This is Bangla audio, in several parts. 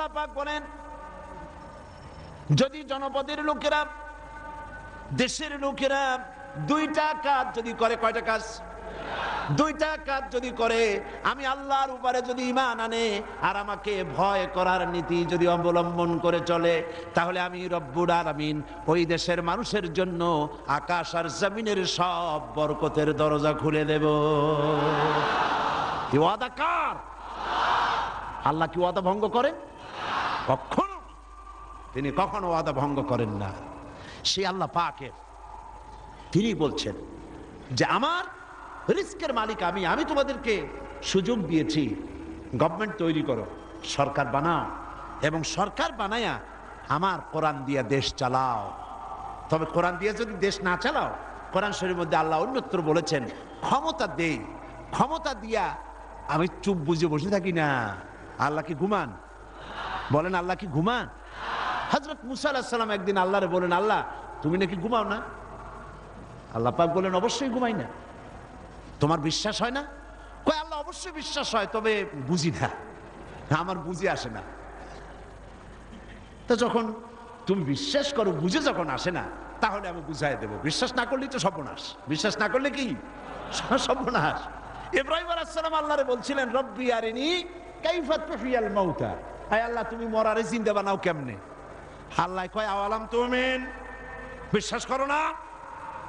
আল্লাহ পাক বলেন, যদি জনপদের লোকেরা, দেশের লোকেরা দুইটা কাজ যদি করে, কয়টা কাজ? দুইটা কাজ যদি করে, আমি আল্লাহর উপরে যদি ঈমান আনে আর আমাকে ভয় করার নীতি যদি অবলম্বন করে চলে, তাহলে আমি রব্বুল আলামিন ওই দেশের মানুষের জন্য আকাশ আর জমিনের সব বরকতের দরজা খুলে দেব। কি ওয়াদা কার? আল্লাহ কি ওয়াদা ভঙ্গ করেন? কখনো, তিনি কখনো ওয়াদা ভঙ্গ করেন না। সে আল্লাহ পাকের, তিনি বলছেন যে আমার রিস্কের মালিক আমি, আমি তোমাদেরকে সুযোগ দিয়েছি, গভর্নমেন্ট তৈরি করো, সরকার বানাও, এবং সরকার বানায়া আমার কোরআন দিয়ে দেশ চালাও। তবে কোরআন দিয়ে যদি দেশ না চালাও, কোরআন শরীফের মধ্যে আল্লাহ অন্যত্র বলেছেন ক্ষমতা দেই, ক্ষমতা দিয়া আমি চুপ বুঝে বসে থাকি না। আল্লাহ কি ঘুমান? বলেন আল্লাহ কি ঘুমান? হযরত মুসা আলাইহিস সালাম একদিন আল্লাহরে বলেন, আল্লাহ তুমি নাকি ঘুমাও না? আল্লাহ পাক বলেন, অবশ্যই ঘুমাই না। তোমার বিশ্বাস হয় না? কয় আল্লাহ অবশ্যই বিশ্বাস হয়, তবে বুঝি না, আমার বুঝে আসে না। তো যখন তুমি বিশ্বাস করো, বুঝে যখন আসে না, তাহলে আমি বুঝাই দেব। বিশ্বাস না করলেই তো সর্বনাশ। বিশ্বাস না করলে কি সর্বনাশ। ইব্রাহিম আলাইহিস সালাম আল্লাহরে বলছিলেন, রব্বি আরিনি কাইফা তুহিয়াল মাউতা, আয় আল্লাহ তুমি মরারে জিন্দা বানাও কেমনে? আল্লাহ কয় আওয়ালাম তুমিন, বিশ্বাস করো না?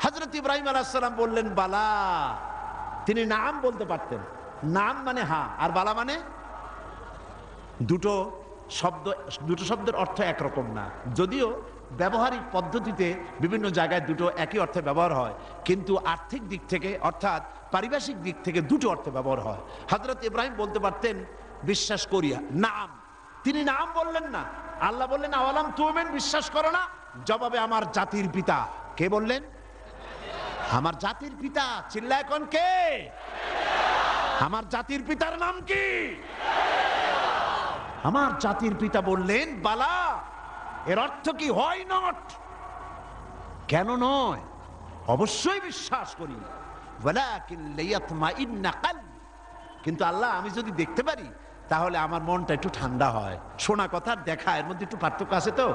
হযরত ইব্রাহিম আলাইহিস সালাম বললেন বালা। তিনি নাম বলতে পারতেন, নাম মানে হ্যাঁ, আর বালা মানে, দুটো শব্দের অর্থ একরকম না। যদিও ব্যবহারিক পদ্ধতিতে বিভিন্ন জায়গায় দুটো একই অর্থে ব্যবহার হয়, কিন্তু আর্থিক দিক থেকে অর্থাৎ পারিভাষিক দিক থেকে দুটো অর্থে ব্যবহার হয়। হযরত ইব্রাহিম বলতে পারতেন বিশ্বাস করিয়া, নাম। তিনি নাম বললেন না। আল্লাহ বললেন আওয়ালাম তুমিন, বিশ্বাস করো না? জবাবে আমার জাতির পিতা, কে বললেন? আমার জাতির পিতা। চিল্লায় কোন কে? আমার জাতির পিতার নাম কি? আমার জাতির পিতা বললেন বালা। এর অর্থ কি? হয় নট। কেন নয়? অবশ্যই বিশ্বাস করি, ওয়ালাকিন লিয়াতমাইন্না কলবি। কিন্তু আল্লাহ আমি যদি দেখতে পারি তাহলে আমার মনটা একটু ঠান্ডা হয়। শোনা কথা দেখা, এর মধ্যে একটু পার্থক্য আছে তো।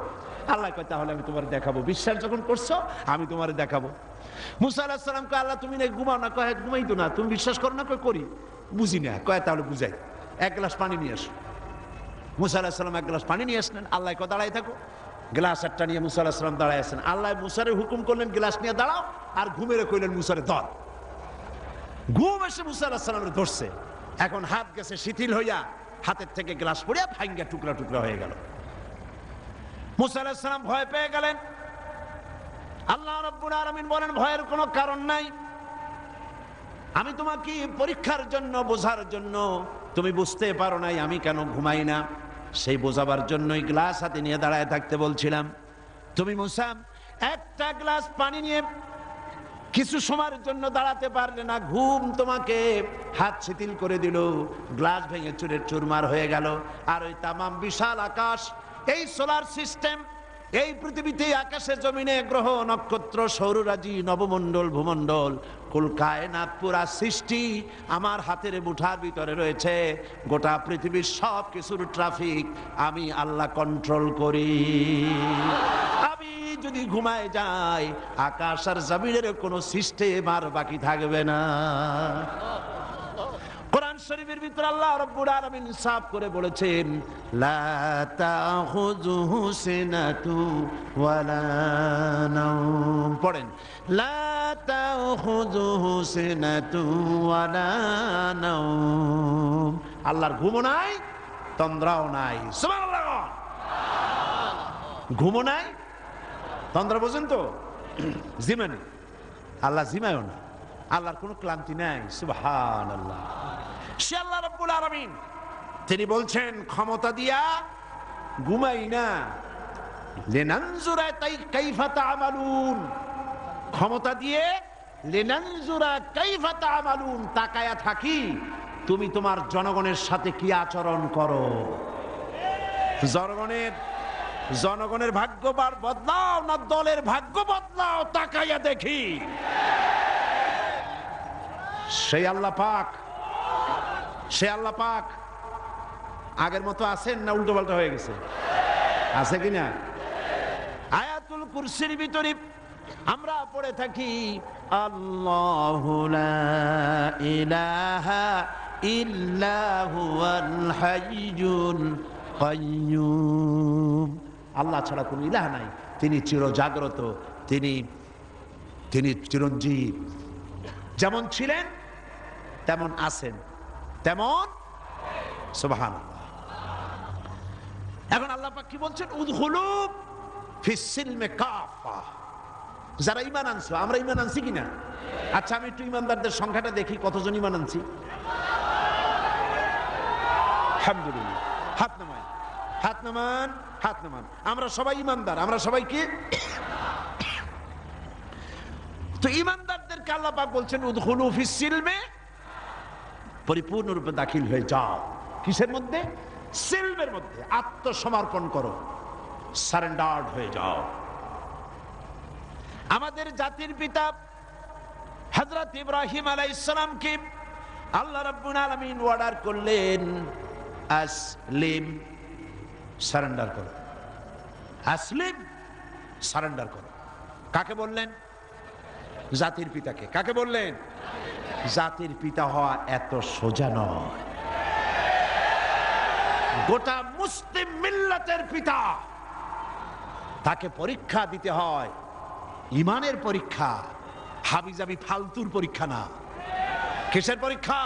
আল্লাহ কয় তাহলে আমি তোমার দেখাবো। বিশ্বাস যখন করছো আমি তোমার দেখাবো। মুসা আলাইহিস সালাম কয় আল্লাহ তুমি না ঘুমাও না? কয় ঘুমাই তো না। তুমি বিশ্বাস করো না? কয় করি। বুঝি না। কয় তাহলে বুঝাই, এক গ্লাস পানি নিয়ে আসো। মুসা আলাইহিস সালাম এক গ্লাস পানি নিয়ে আসলেন। আল্লাহ কয় দাঁড়াই থাকো। গ্লাস একটা নিয়ে মুসা আলাইহিস সালাম দাঁড়ায় আছেন। আল্লাহ মুসারে হুকুম করলেন গ্লাস নিয়ে দাঁড়াও, আর ঘুমেরে কইলেন মুসারে ধর। ঘুম এসে মুসা আলাইহিস সালামের ধরছে। এখন হাত গেছে শিথিল হইয়া, হাতের থেকে গ্লাস পড়িয়া ভাঙ্গা টুকরা টুকরা হয়ে গেল। মুসা আলাইহিস সালাম ভয় পেয়ে গেলেন। আল্লাহ রাব্বুল আলামিন বলেন ভয়ের কোনো কারণ নাই, আমি তোমাকে পরীক্ষার জন্য, বোঝার জন্য, তুমি বুঝতে পারো নাই আমি কেন ঘুমাই না, সেই বোঝাবার জন্যই গ্লাস হাতে নিয়ে দাঁড়ায় থাকতে বলছিলাম। তুমি মুসা একটা গ্লাস পানি নিয়ে কিছু সময়ের জন্য দাঁড়াতে পারলে না, ঘুম তোমাকে হাত শিথিল করে দিল, গ্লাস ভেঙে চুরের চুরমার হয়ে গেল। আর ওই তামাম বিশাল আকাশ, এই সোলার সিস্টেম, এই পৃথিবীতে আকাশে জমিনে গ্রহ নক্ষত্র সৌররাজি নবমণ্ডল ভূমণ্ডল কুল কায়নাত পুরা সৃষ্টি আমার হাতের মুঠার ভিতরে রয়েছে। গোটা পৃথিবীর সব কিছুর ট্রাফিক আমি আল্লাহ কন্ট্রোল করি। আমি যদি ঘুমায় যাই আকাশ আর জমিনের কোনো সিস্টেম আর বাকি থাকবে না। কোরআন শরীফের ভিতরে আল্লাহ রাব্বুল আলামিন সাফ করে বলেছেন লা তাখুযুহু সিনাতু ওয়ালা নাওম। পড়েন লা তাখুযুহু সিনাতু ওয়ালা নাওম। আল্লাহর ঘুমও নাই, তন্দ্রাও নাই। সুবহানাল্লাহ। ঘুমও নাই, তন্দ্রা বোঝেন তো? জিমানি। আল্লাহ জিমায়ও না, আল্লাহর কোনো ক্লান্তি নাই। সুবহানাল্লাহ। সে আল্লাহ রাব্বুল আলামিন, তিনি বলছেন ক্ষমতা দিয়া ঘুমাই না, লিনানজুরা কাইফা তা'মালুন। ক্ষমতা দিয়ে লিনানজুরা কাইফা তা'মালুন, তাকায়া থাকি তুমি তোমার জনগণের সাথে কি আচরণ করো। জনগণের ভাগ্য বদলাও না দলের ভাগ্য বদলাও, তাকাইয়া দেখি। সেই আল্লাহ পাক আগের মতো আছেন না উল্টো পাল্টা হয়ে গেছে? আছে কিনা? আয়াতুল কুরসির ভিতরে আমরা পড়ে থাকি আল্লাহু লা ইলাহা ইল্লা হুয়াল হাইয়ুল কাইয়্যুম। আল্লাহ ছাড়া কোনো ইলাহ নাই, তিনি চিরজাগ্রত, তিনি চিরঞ্জীব। যেমন ছিলেন তেমন আছেন, তেমন সুবহানাল্লাহ। এখন আল্লাহ পাক কি বলছেন? উদখুলু ফিস সিলমে কাফা। যারা ঈমান আনছো, আমরা ঈমান আনছি কিনা? আচ্ছা, আমি একটু ঈমানদারদের সংখ্যাটা দেখি, কতজন ঈমান আনছি। আলহামদুলিল্লাহ। হাত নামান, হাত নামান, হাত নামান। আমরা সবাই ঈমানদার, আমরা সবাই কি? তো ঈমানদারদেরকে আল্লাহ পাক বলছেন উদখুলু ফিস সিলমে, পরিপূর্ণরূপে দাখিল হয়ে যাও। কিসের মধ্যে? সিলমের মধ্যে। আত্মসমর্পণ করো, সারেন্ডার্ড হয়ে যাও। আমাদের জাতির পিতা হযরত ইব্রাহিম আলাইহিস সালামকে আল্লাহ রাব্বুল আলামিন অর্ডার করলেন আসলিম, সারেন্ডার করো। আসলিম, সারেন্ডার করো। কাকে বললেন? জাতির পিতাকে। কাকে বললেন? জাতির পিতা হওয়া এত সোজা নয়। গোটা মুসলিম মিল্লাতের পিতা, তাকে পরীক্ষা দিতে হয়, ইমানের পরীক্ষা, হাবিজাবি ফালতুর পরীক্ষা না। কিসের পরীক্ষা?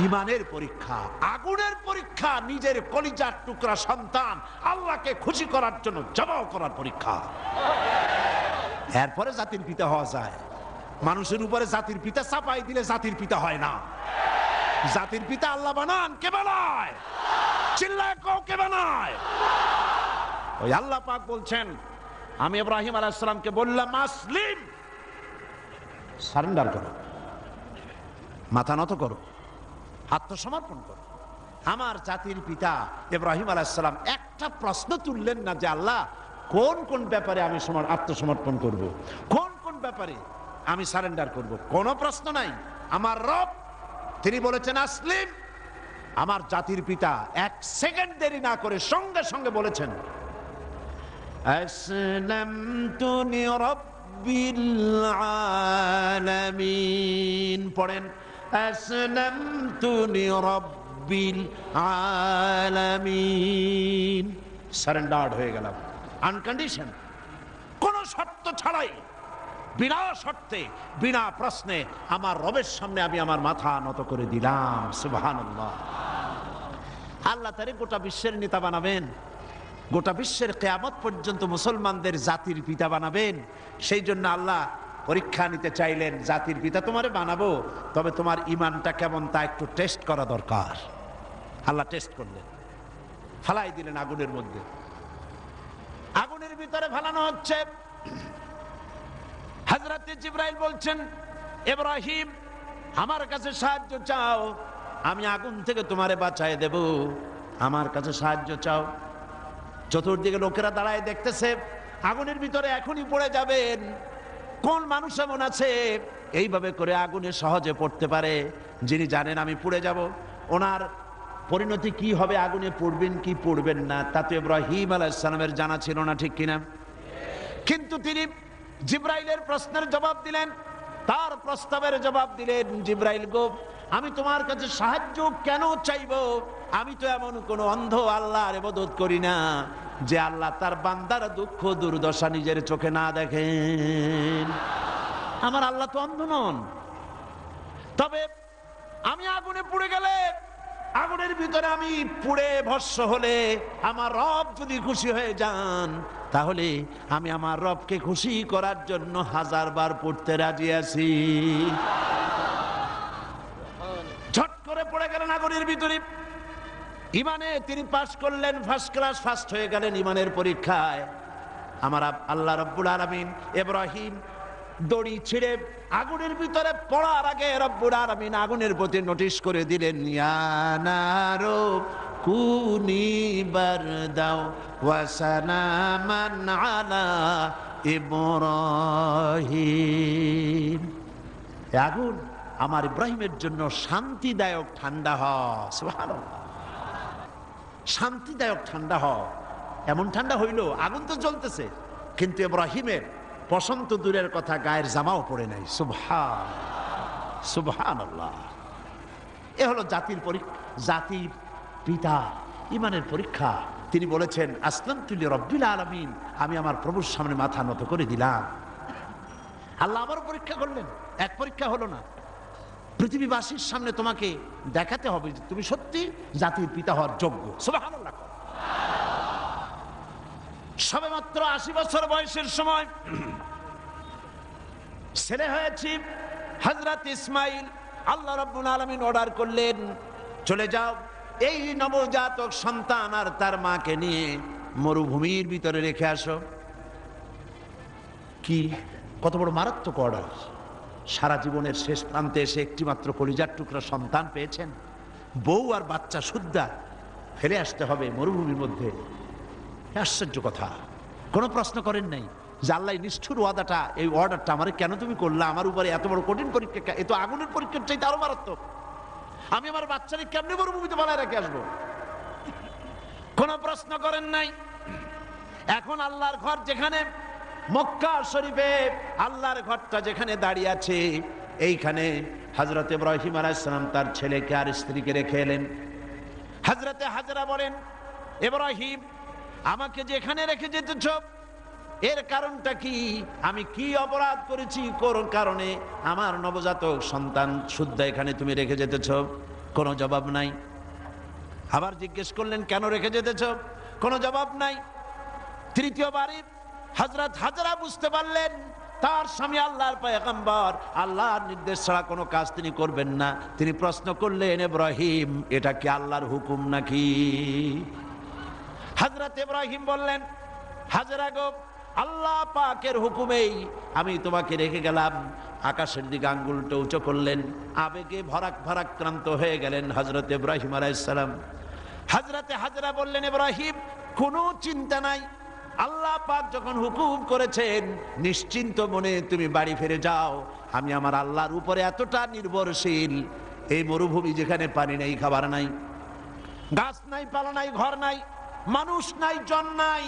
ইমানের পরীক্ষা, আগুনের পরীক্ষা। নিজের কলিজার টুকরা সন্তান আল্লাহকে খুশি করার জন্য জবাব করার পরীক্ষা। এরপরে জাতির পিতা হওয়া যায়। মানুষের উপরে জাতির পিতা চাপাই দিলে জাতির পিতা হয় না। জাতির পিতা আল্লাহ বানান, কে বানায়? চিল্লায় কও, কে বানায়? ওই আল্লাহ পাক বলছেন, আমি ইব্রাহিম আলাইহিস সালামকে বললাম আসলিম, সারেন্ডার করো, মাথা নত করো, আত্মসমর্পণ করো। আমার জাতির পিতা ইব্রাহিম আলাইহিস সালাম একটা প্রশ্ন তুললেন না যে আল্লাহ কোন কোন ব্যাপারে আমি আত্মসমর্পণ করব, কোন কোন ব্যাপারে আমি সারেন্ডার করব, কোনো প্রশ্ন নাই। আমার রব তিনি বলেছেন আসলিম। আমার জাতির পিতা এক সেকেন্ড দেরি না করে সঙ্গে সঙ্গে বলেছেন আসলামতু লিরাব্বিল আলামিন। পড়েন আসলামতু লিরাব্বিল আলামিন। সারেন্ডার্ড হয়ে গেলাম, আনকন্ডিশন, কোন শর্ত ছাড়াই, বিনা শর্তে, বিনা প্রশ্নে আমার রবের সামনে আমি আমার মাথা নত করে দিলাম। সুবহানাল্লাহ। আল্লাহ তারে গোটা বিশ্বের নেতা বানাবেন, গোটা বিশ্বের কিয়ামত পর্যন্ত মুসলমানদের জাতির পিতা বানাবেন। সেই জন্য আল্লাহ পরীক্ষা নিতে চাইলেন, জাতির পিতা তোমারে বানাবো, তবে তোমার ইমানটা কেমন তা একটু টেস্ট করা দরকার। আল্লাহ টেস্ট করলেন, ফালাই দিলেন আগুনের মধ্যে। আগুনের ভিতরে ফালানো হচ্ছে। হযরত জিবরাইল বলছেন ইব্রাহিম আমার কাছে সাহায্য চাও, আমি আগুন থেকে তোমারে বাঁচায় দেব, আমার কাছে সাহায্য চাও। চতুর্দিকে লোকেরা দাঁড়ায় দেখতেছে আগুনের ভিতরে এখনই পড়ে যাবেন। কোন মানুষ এমন আছে এইভাবে করে আগুনে সহজে পড়তে পারে, যিনি জানেন আমি পুড়ে যাব, ওনার পরিণতি কি হবে, আগুনে পড়বেন কি পড়বেন না, তা তো ইব্রাহিম আলাইহিস সালামের জানা ছিল না, ঠিক কিনা? কিন্তু তিনি জিবরাইলের প্রশ্নের জবাব দিলেন, তার প্রস্তাবের জবাব দিলেন। জিবরাইল গো, আমি তোমার কাছে সাহায্য কেন চাইবো? আমি তো এমন কোন অন্ধ আল্লাহর ইবাদত করি না যে আল্লাহ তার বান্দার দুঃখ দুর্দশা নিজের চোখে না দেখেন। আমার আল্লাহ তো অন্ধ নন। তবে আমি আগুনে পুড়ে গেলে, আগুনের ভিতরে আমি পুড়ে ভস্ম হলে আমার রব যদি খুশি হয়ে যান, তাহলে আমি আমার রবকে খুশি করার জন্য 1000 বার পড়তে রাজি আছি। ঝট করে পড়ে গেলেন আগুনের ভিতরে। ইমানে তিনি পাস করলেন, ফার্স্ট ক্লাস, ফার্স্ট হয়ে গেলেন ইমানের পরীক্ষায়। আমার আল্লাহ রাব্বুল আলামিন ইব্রাহিম দড়ি ছিঁড়ে আগুনের ভিতরে পড়ার আগে রব্বুল আলামিন আগুনের প্রতি নোটিশ করে দিলেন, ইয়া নারু কুনি বারদাও ওয়া সালামান আলা ইব্রাহিম। আগুন আমার ইব্রাহিমের জন্য শান্তিদায়ক ঠান্ডা হয়। সুবহানাল্লাহ। শান্তিদায়ক ঠান্ডা হয়। এমন ঠান্ডা হইল আগুন তো জ্বলতেছে, কিন্তু ইব্রাহিমের বসন্ত দূরের কথা, গায়ের জামাও পড়ে নাই। সুবহান সুবহানাল্লাহ। এ হলো জাতির জাতির পিতা ইমানের পরীক্ষা। তিনি বলেছেন আসলামতু লিরাব্বিল আলামিন, আমি আমার প্রভুর সামনে মাথা নত করে দিলাম। আল্লাহ আবার পরীক্ষা করলেন, এক পরীক্ষা হলো না, পৃথিবীবাসীর সামনে তোমাকে দেখাতে হবে যে তুমি সত্যি জাতির পিতা হওয়ার যোগ্য। সুবহানাল্লাহ। সবেমাত্র 80 বছর বয়সের সময় ছেলে হয়েছে হযরত ইসমাইল। আল্লাহ রাব্বুল আলামিন অর্ডার করলেন, চলে যাও এই নবজাতক সন্তান আর তার মাকে নিয়ে মরুভূমির ভিতরে রেখে আসো। কি কত বড় মারাত্মক অর্ডার! সারা জীবনের শেষ প্রান্তে এসে একটি মাত্র কলিজার টুকরা সন্তান পেয়েছেন, বউ আর বাচ্চা সুদ্ধা ফেলে আসতে হবে মরুভূমির মধ্যে। আশ্চর্য কথা। কোনো প্রশ্ন করেন নাই যে আল্লাহ নিষ্ঠুর ওয়াদাটা, এই অর্ডারটা আমার কেন তুমি করলা, আমার উপরে এত বড় কঠিন পরীক্ষা, এ তো আগুনের পরীক্ষার চাইতে আরো মারাত্মক। আমি আমার বাচ্চাকে কেমনে মরুভূমিতে বানায় রেখে আসবো? কোনো প্রশ্ন করেন নাই। এখন আল্লাহর ঘর যেখানে মক্কা শরীফে, আল্লাহর ঘরটা যেখানে দাঁড়িয়ে আছে, এইখানে হযরত ইব্রাহিম আলাইহিস সালাম তার ছেলেকে আর স্ত্রীকে রেখে এলেন। হযরতে হাজরা বলেন, ইব্রাহিম আমাকে যেখানে রেখে যেতেছ এর কারণটা কি? আমি কি অপরাধ করেছি কোন কারণে আমার নবজাতক সন্তান শুদ্ধ এখানে তুমি রেখে যেতেছ? কোনো জবাব নাই। আবার জিজ্ঞেস করলেন কেন রেখে যেতেছ? কোনো জবাব নাই। তৃতীয়বারে হযরত হাজরা বুঝতে পারলেন তার স্বামী আল্লাহর পয়গম্বর, আল্লাহর নির্দেশ ছাড়া কোনো কাজ তিনি করবেন না। তিনি প্রশ্ন করলেন, ইব্রাহিম এটা কি আল্লাহর হুকুম নাকি? হযরত ইব্রাহিম বললেন, হাজরা গো, আল্লাহ পাকের হুকুমেই আমি তোমাকে রেখে গেলাম। আকাশের দিকে আঙ্গুলটা উঁচু করলেন, আবেগে ভারাক্রান্ত হয়ে গেলেন হযরত ইব্রাহিম আলাইহিস সালাম। হযরতে হাজরা বললেন, ইব্রাহিম কোনো চিন্তা নাই, আল্লাহ পাক যখন হুকুম করেছেন নিশ্চিন্ত মনে তুমি বাড়ি ফিরে যাও। আমি আমার আল্লাহর উপরে এতটা নির্ভরশীল, এই মরুভূমি যেখানে পানি নেই, খাবার নাই, গাছ নাই, পালা নাই, ঘর নাই, মানুষ নাই, জন নাই,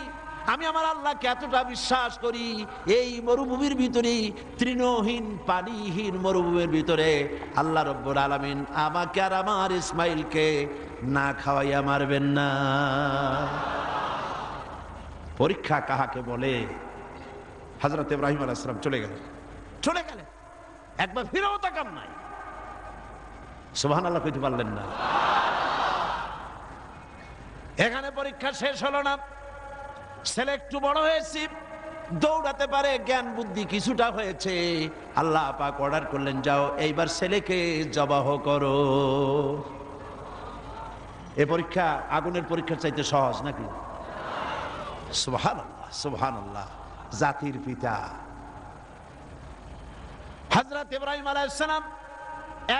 আমি আমার আল্লাহকে এতটা বিশ্বাস করি, এই মরুভূমির ভিতরে, তৃণহীন পানিহীন মরুভূমির ভিতরে আল্লাহ রব্বুল আলামিন আমাকে আর আমার ইসমাইলকে না খাওয়াইয়া মারবেন না। পরীক্ষা কাহাকে বলে? হযরত ইব্রাহিম আলাইহিস সালাম চলে গেলেন, একবার ফিরেও তাকান নাই। সুবহানাল্লাহ কইতে পারলেন না। এখানে পরীক্ষা শেষ হলো না। ছেলে একটু বড় হয়েছে, দৌড়াতে পারে, জ্ঞান বুদ্ধি কিছুটা হয়েছে। আল্লাহ পাক অর্ডার করলেন, যাও এইবার ছেলেকে জবাহ করো। এই পরীক্ষা আগুনের পরীক্ষার চাইতে সহজ নাকি? সুবহানাল্লাহ সুবহানাল্লাহ। জাতির পিতা হযরত ইব্রাহিম আলাইহিস সালাম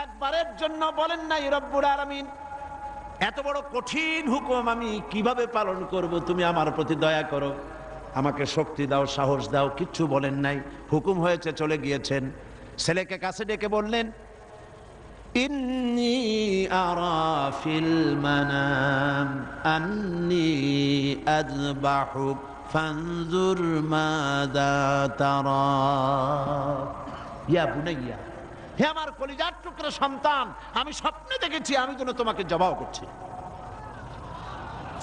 একবারের জন্য বলেন নাই, রব্বুল আলামিন এত বড় কঠিন হুকুম আমি কিভাবে পালন করব, তুমি আমার প্রতি দয়া করো, আমাকে শক্তি দাও, সাহস দাও। কিচ্ছু বলেন নাই। হুকুম হয়েছে, চলে গিয়েছেন। ছেলেকে কাছে ডেকে বললেন, ইন্নী আরা ফিল মানাম আন্নী আযবাহুক ফানজুর মাযা তারা। ইয়া বুনাইয়া, হে আমার কলিজার টুকরা সন্তান, আমি স্বপ্নে দেখেছি আমি যেন তোমাকে জবাহ করছি।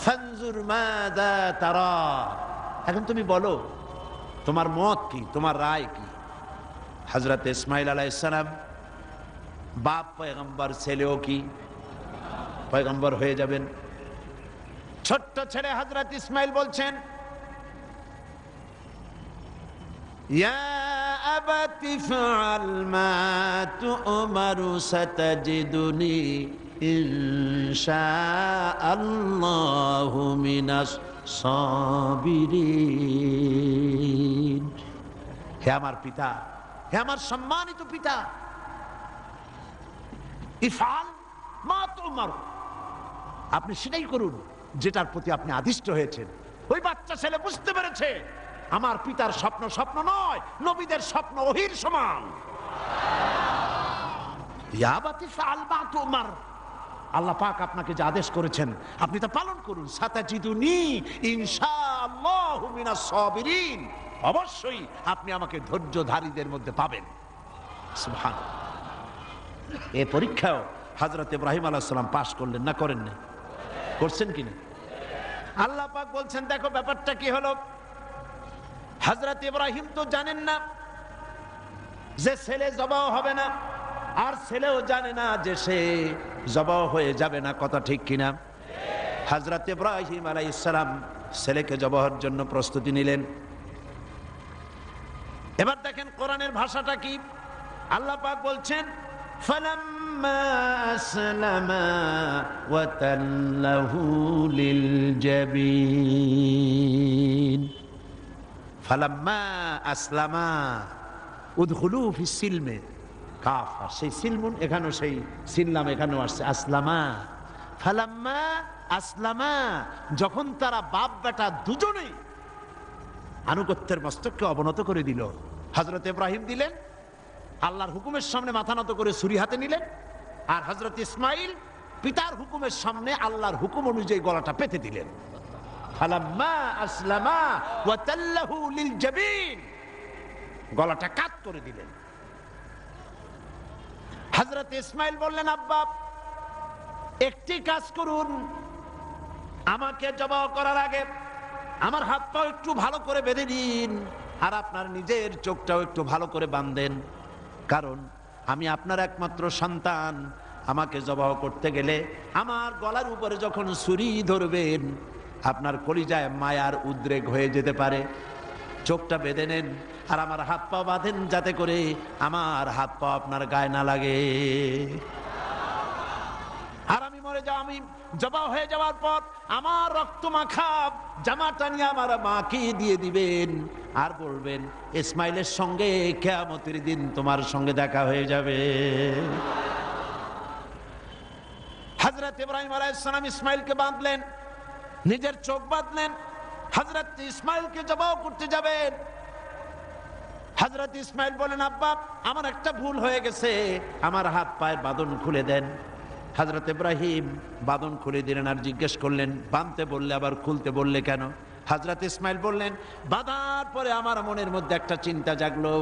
ফানজুর মাযা তারা, এখন তুমি বলো তোমার মত কি, তোমার রায় কি? হযরত ইসমাইল আলাইহিস সালাম বাপ পয়গম্বর, ছেলেও কি পয়গম্বর হয়ে যাবেন। ছোট্ট ছেলে হযরত ইসমাইল বলছেন, ইয়া আবাতি ফাআল মা তু'মারু সাতাজিদুনি ইনশাআল্লাহু মিনাস সাবিরিন। হে আমার পিতা, হে আমার সম্মানিত পিতা, ইফআল মা তু'মারু, আপনি সেটাই করুন যেটার প্রতি আপনি আদিষ্ট হয়েছেন। ওই বাচ্চা ছেলে বুঝতে পেরেছে আমার পিতার স্বপ্ন স্বপ্ন নয়, নবীদের স্বপ্ন ওহীর সমান। ইয়া আবাতি ফাআল মা তু'মার, আল্লাহ পাক আপনাকে যে আদেশ করেছেন আপনি তা পালন করুন। সাতাজিদুনি ইনশাআল্লাহু মিনাস সাবিরিন, অবশ্যই আপনি আমাকে ধৈর্যধারীদের মধ্যে পাবেন। সুবহানাল্লাহ। এই পরীক্ষাও হযরত ইব্রাহিম আলাইহিস সালাম পাশ করলেন না করেন না? করছেন কিনা? আল্লাহ পাক বলছেন দেখো ব্যাপারটা কি হলো। হযরত ইব্রাহিম তো জানেন না যে ছেলে জবাও হবে না, আর ছেলেও জানে না যে সে জবাও হয়ে যাবে না, কথা ঠিক কিনা? হযরত ইব্রাহিম আলাইহিস সালাম ছেলেকে জবাহের জন্য প্রস্তুতি নিলেন। এবার দেখেন কোরআনের ভাষাটা কি। আল্লাহ পাক বলছেন ফালাম্মা আসলামা ওয়া তাল্লাহু লিল জাবিন। ফালাম্মা আসলামা উদখুলু ফিস সিলমে, কাফ আর সেই সিলমুন, এখানেও সেই সিললাম এখানেও আসছে আসলামা। ফালাম্মা আসলামা, যখন তারা বাপ বেটা দুজনেই আনুগত্যের মস্তককে অবনত করে দিল। হযরত ইব্রাহিম দিলেন, আল্লাহর হুকুমের সামনে মাথা নত করে ছুরি হাতে নিলেন, আর হযরত ইসমাইল পিতার হুকুমের সামনে আল্লাহর হুকুম অনুযায়ী গলাটা পেতে দিলেন। ফালাম্মা আসলামা ওয়া তাল্লাহু লিল জাবিন, গলাটা কাট করে দিলেন। হযরত ইসমাইল বললেন আব্বা একটি কাজ করুন, আমাকে জবাহ করার আগে আমার হাত পা একটু ভালো করে বেঁধে দিন, আর আপনার নিজের চোখটাও একটু ভালো করে বাঁধেন, কারণ আমি আপনার একমাত্র সন্তান। আমাকে জবাহ করতে গেলে আমার গলার উপরে যখন ছুরি ধরবেন আপনার কলিজায় মায়ার উদ্রেক হয়ে যেতে পারে। চোখটা বেঁধে নেন আর আমার হাত পা বাঁধেন, যাতে করে আমার হাত পা আপনার গায়ে না লাগে। আর আমি মরে যাও, আমি জবাহ হয়ে যাওয়ার পর আমার রক্ত মাখা জামাটা নিয়ে আমার মাকে দিয়ে দিবেন, আর বলবেন ইসমাইলের সঙ্গে কিয়ামতের দিন তোমার সঙ্গে দেখা হয়ে যাবে। হযরত ইব্রাহিম আলাইহিস সালাম ইসমাইলকে বাঁধলেন, নিজের চোখ বাঁধলেন, হযরত ইসমাইলকে জবাহ করতে যাবেন। হযরত ইসমাইল বলেন আব্বা আমার একটা ভুল হয়ে গেছে, আমার হাত পায়ের বাঁধন খুলে দেন। হযরত ইব্রাহিম বাঁধন খুলে দিলেন, আর জিজ্ঞেস করলেন বাঁধতে বললে আবার খুলতে বললে কেন? হযরত ইসমাইল বললেন বাঁধার পরে আমার মনের মধ্যে একটা চিন্তা জাগলো,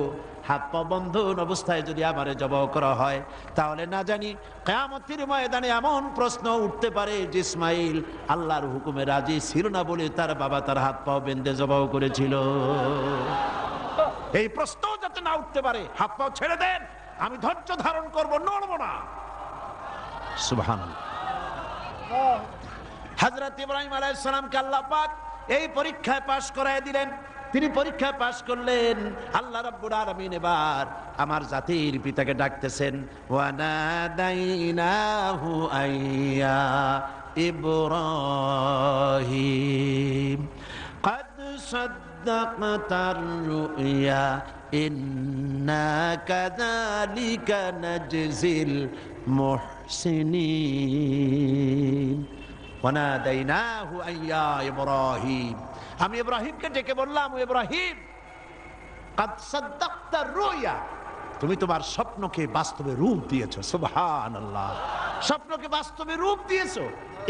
হাত পা বন্ধন অবস্থায় যদি আমারে জবাহ করা হয় তাহলে না জানি কিয়ামতের ময়দানে এমন প্রশ্ন উঠতে পারে যে ইসমাইল আল্লাহর হুকুমে রাজি ছিল না বলে তার বাবা তার হাত পা বেঁধে জবাহ করেছিল। এই প্রশ্ন যাতে না উঠতে পারে হাত পা ছেড়ে দেন, আমি ধৈর্য ধারণ করব, নড়ব না। সুবহানাল্লাহ। হযরত ইব্রাহিম আলাইহিস সালামকে আল্লাহ পাক এই পরীক্ষায় পাশ করায় দিলেন। তিনি পরীক্ষায় পাশ করলেন। আল্লাহ রাব্বুল আলামিন এবার আমার জাতির পিতাকে ডাকতেছেন, ওয়া নাদাইনাহু আইয়া ইব্রাহিম قد صدقت الرؤيا إنا كذلك نجزي المحسنين وناديناه أن يا إبراهيم। আমি ইব্রাহিমকে ডেকে বললাম, ইব্রাহিম قد صدقت الرؤيا, তুমি তোমার স্বপ্নকে বাস্তবে রূপ দিয়েছো। সুবহানাল্লাহ, স্বপ্নকে বাস্তবে রূপ দিয়েছো।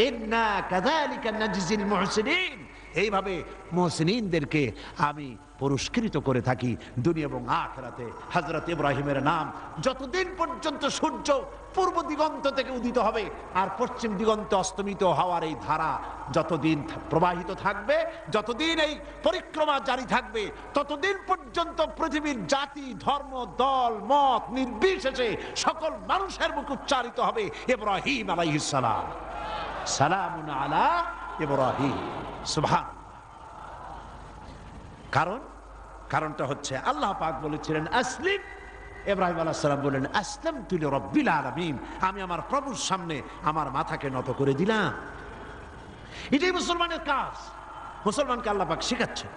ইন্না কাযালিকা নাজজিল মুহসিনিন, এইভাবে মুহসিনিনদেরকে আমি পুরস্কৃত করে থাকি দুনিয়া এবং আখিরাতে। হযরত ইব্রাহিমের নাম যতদিন পর্যন্ত সূর্য পূর্ব দিগন্ত থেকে উদিত হবে আর পশ্চিম দিগন্তে অস্তমিত হওয়ার এই ধারা যতদিন প্রবাহিত থাকবে, যতদিন এই পরিক্রমা জারি থাকবে, ততদিন পর্যন্ত পৃথিবীর জাতি ধর্ম দল মত নির্বিশেষে সকল মানুষের মুখে উচ্চারিত হবে ইব্রাহিম আলাইহিস সালাম, সালামুন আলা ইব্রাহিম। সুবহানাল্লাহ। কারণটা হচ্ছে আল্লাহ পাক বলেছিলেন আসলিম, ইব্রাহিম আলাইহিস সালাম বলেন আসলামতু লিরাব্বিল আলামিন, আমি আমার প্রভুর সামনে আমার মাথাকে নত করে দিলাম। এটাই মুসলমানের কাজ, মুসলমানকে আল্লাহ পাক শেখাচ্ছেন।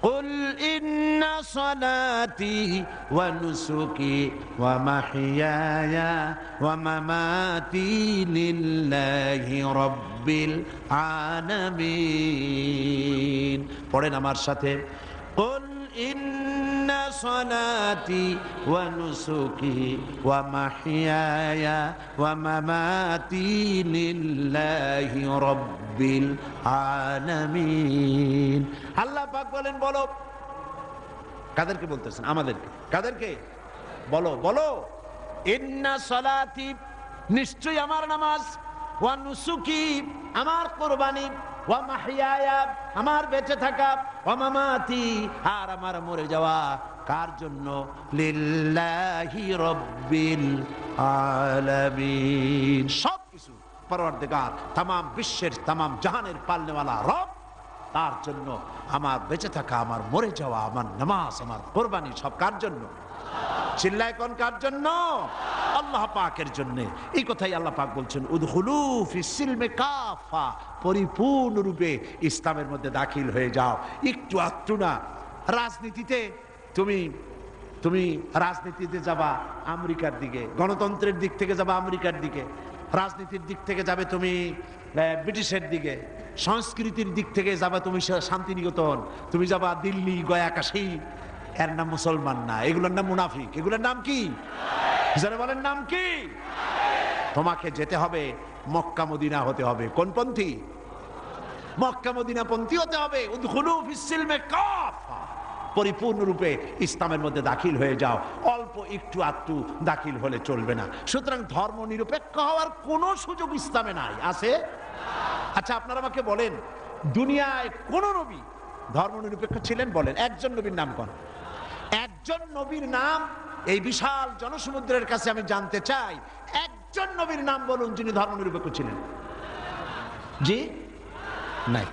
قل إن صلاتي ونسكي ومحياي ومماتي لله رب العالمين। পড়েন আমার সাথে, قل إن সলাতি ওয়া নুসুকি ওয়া মাহইয়ায়া ওয়া মামাতি লিল্লাহি রাব্বিল আলামিন। আল্লাহ পাক বলেন, বলো। কাদেরকে বলতেছেন? আমাদেরকে। কাদেরকে? বলো বলো। ইন্না সলাতি, নিশ্চয়ই আমার নামাজ, ওয়া নুসুকি, আমার কুরবানি, ওয়া মাহইয়ায়া, আমার বেঁচে থাকা, ওয়া মামাতি, আর আমার মরে যাওয়া, কার জন্য? লিল্লাহি রাব্বিল আলামিন। সব কিছু পরওয়ারদিগার, তামাম বিশ্বের, তামাম জাহানের পালনেওয়ালা রব, তার জন্য আমার বেঁচে থাকা, আমার মরে যাওয়া, আমার নামাজ, আমার কুরবানি, সব কার জন্য? চিল্লায় কোন কার জন্য? আল্লাহ পাকের জন্য। এই কথাই আল্লাহ পাক বলছেন, উদখুলু ফিস সিলমি কাফা, পরিপূর্ণরূপে ইসলামের মধ্যে দাখিল হয়ে যাও। একটু আধটু না। রাজনীতিতে তুমি রাজনীতিতে যাবা আমেরিকার দিকে, গণতন্ত্রের দিক থেকে যাবা আমেরিকার দিকে, রাজনীতির দিক থেকে যাবে তুমি ব্রিটিশের দিকে, সংস্কৃতির দিক থেকে যাবা তুমি শান্তিনিকেতন, তুমি যাবা দিল্লি, গয়া, কাশী। এর নাম মুসলমান না, এগুলোর নাম মুনাফিক। এগুলোর নাম কি? যারা বলেন নাম কি? তোমাকে যেতে হবে মক্কা মদিনা হতে হবে। কোন পন্থী? মক্কা মদিনা পন্থী হতে হবে। উদখুলু ফিস সিলমি কাফা, পরিপূর্ণরূপে ইসলামের মধ্যে দাখিল হয়ে যাও। অল্প একটু আধটু দাখিল হলে চলবে না। সুতরাং ধর্ম নিরপেক্ষ হওয়ার কোনো সুযোগ ইসলামে নাই। আছে? আচ্ছা, আপনারা আমাকে বলেন, দুনিয়ায় কোন নবী ধর্ম নিরপেক্ষ ছিলেন? বলেন একজন নবীর নাম কোন? একজন নবীর নাম। এই বিশাল জনসমুদ্রের কাছে আমি জানতে চাই, একজন নবীর নাম বলুন যিনি ধর্ম নিরপেক্ষ ছিলেন। জি নাই।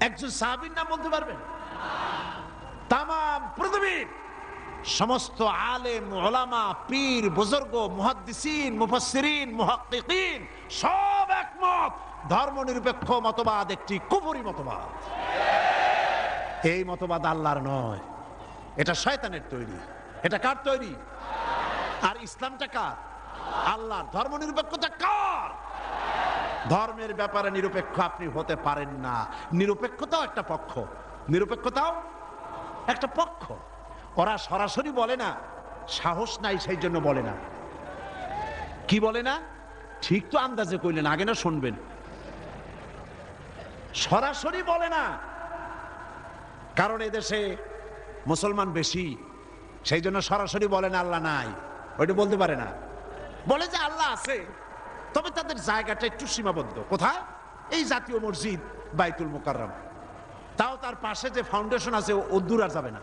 একজন সাহাবীর নাম বলতে পারবেন? তামাম পৃথিবীর সমস্ত আলেম, উলামা, পীর, বুজুর্গ, মুহাদ্দিসিন, মুফাসসিরিন, মুহাক্কিকিন সব একমত, ধর্ম নিরপেক্ষ মতবাদ একটি কুফরি মতবাদ। এই মতবাদ আল্লাহর নয়, এটা শয়তানের তৈরি। এটা কার তৈরি? আর ইসলামটা কার? আল্লাহর। ধর্ম নিরপেক্ষতা কার? ধর্মের ব্যাপারে নিরপেক্ষ আপনি হতে পারেন না। নিরপেক্ষতাও একটা পক্ষ, নিরপেক্ষতাও একটা পক্ষ। ওরা সরাসরি বলে না, সাহস নাই সেই জন্য বলে না। কি বলে না? ঠিক তো আন্দাজে কইলেন, আগে না শুনবেন। সরাসরি বলে না, কারণ এদেশে মুসলমান বেশি, সেই জন্য সরাসরি বলে না আল্লাহ নাই। ওইটা বলতে পারে না। বলে যে আল্লাহ আছে, তবে তাদের জায়গাটা একটু সীমাবদ্ধ। কোথায়? এই জাতীয় মসজিদ বাইতুল মুকাররম, তাও তার পাশে যে ফাউন্ডেশন আছে ও দূর আর যাবে না।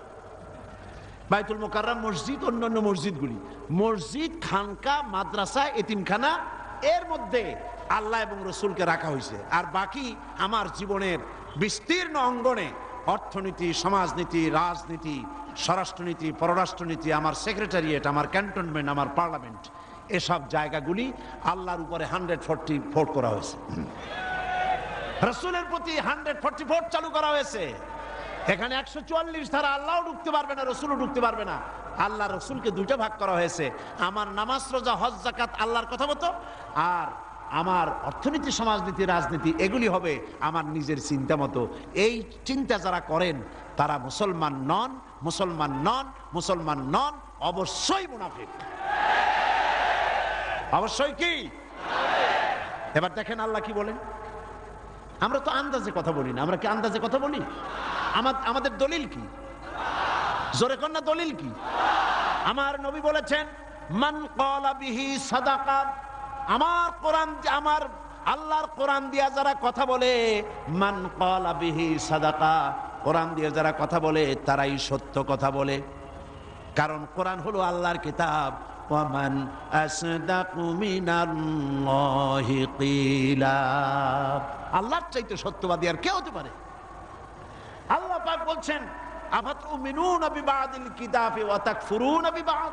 বাইতুল মুকাররম মসজিদ, অন্যান্য মসজিদগুলি, মসজিদ, খানকা, মাদ্রাসা, এতিমখানা, এর মধ্যে আল্লাহ এবং রসুলকে রাখা হয়েছে। আর বাকি আমার জীবনের বিস্তীর্ণ অঙ্গনে অর্থনীতি, সমাজনীতি, রাজনীতি, স্বরাষ্ট্রনীতি, পররাষ্ট্রনীতি, আমার সেক্রেটারিয়েট, আমার ক্যান্টনমেন্ট, আমার পার্লামেন্ট, এসব জায়গাগুলি আল্লাহর উপরে 144 করা হয়েছে। রসুলের প্রতি 144 চালু করা হয়েছে। এখানে 144 ধারা, আল্লাহও ঢুকতে পারবে না, রসুলও ঢুকতে পারবে না। আল্লাহ রসুলকে দুইটা ভাগ করা হয়েছে। আমার নামাজ, রোজা, হজ, যাকাত আল্লাহর কথা মতো, আর আমার অর্থনীতি, সমাজনীতি, রাজনীতি এগুলি হবে আমার নিজের চিন্তা মতো। এই চিন্তা যারা করেন তারা মুসলমান নন, মুসলমান নন, মুসলমান নন, অবশ্যই মুনাফিক। অবশ্যই কি? এবার দেখেন আল্লাহ কি বলেন। আমরা তো আন্দাজে কথা বলি না। আমরা কি আন্দাজে কথা বলি? আমাদের দলিল কি? জোরে কন্যা দলিল কি? আমার নবী বলেছেন, মান ক্বালা বিহি সাদাকা, আমার কোরআন, আমার আল্লাহর কোরআন দিয়া যারা কথা বলে, মান ক্বালা বিহি সাদাকা, কোরআন দিয়ে যারা কথা বলে তারাই সত্য কথা বলে। কারণ কোরআন হলো আল্লাহর কিতাব। ওয়ামান আসদাকু মিনাল্লাহি কিলা, আল্লাহর চাইতে সত্যবাদী আর কে হতে পারে? আল্লাহ পাক বলছেন, আফাতুমিনুনা বিবাদিল কিতাবি ওয়া তাকফুরুনা বিবাদ,